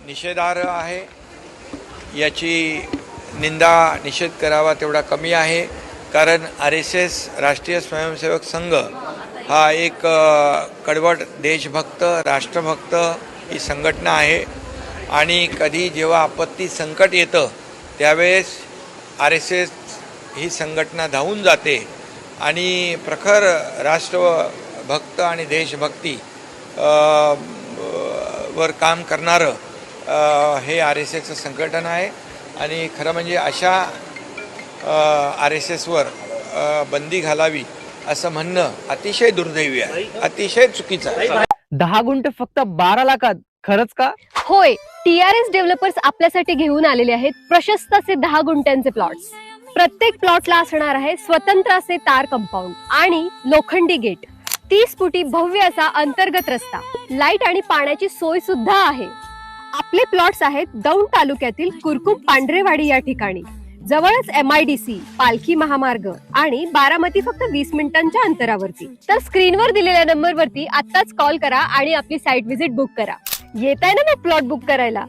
निषेधार्ह आहे. याची निंदा निषेध करावा तेवढा कमी आहे. कारण RSS राष्ट्रीय स्वयंसेवक संघ हा एक कडवट देशभक्त राष्ट्रभक्त ही संघटना आहे आणि कधी जेव्हा आपत्ती संकट येतं त्यावेळेस RSS ही संघटना धावून जाते आणि प्रखर राष्ट्रभक्त आणि देशभक्ती वर काम करणारं हे RSSचं संघटन आहे. आणि खरं म्हणजे अशा RSSवर बंदी घालावी असं म्हणणं अतिशय दुर्दैवी आहे, अतिशय चुकीचं आहे. 10 गुंठे फक्त 12 लाखात, खरंच का? होय, TRS डेव्हलपर्स आपल्यासाठी घेऊन आलेले आहेत प्रशस्त असे 10 गुंठ्यांचे प्लॉट्स. प्रत्येक प्लॉटला असणार आहे स्वतंत्र असे तार कंपाऊंड आणि लोखंडी गेट, 30 फुटी भव्य असा अंतर्गत रस्ता, लाईट आणि पाण्याची सोय सुद्धा आहे. आपले प्लॉट्स आहेत दौंड तालुक्यातील कुरकुम पांढरेवाडी या ठिकाणी. जवळच MIDC, पालखी महामार्ग आणि बारामती फक्त 20 मिनिटांच्या अंतरावरती. तर स्क्रीनवर दिलेल्या नंबरवरती आत्ताच कॉल करा आणि आपली साईट व्हिजिट बुक करा. येत आहे ना मग प्लॉट बुक करायला.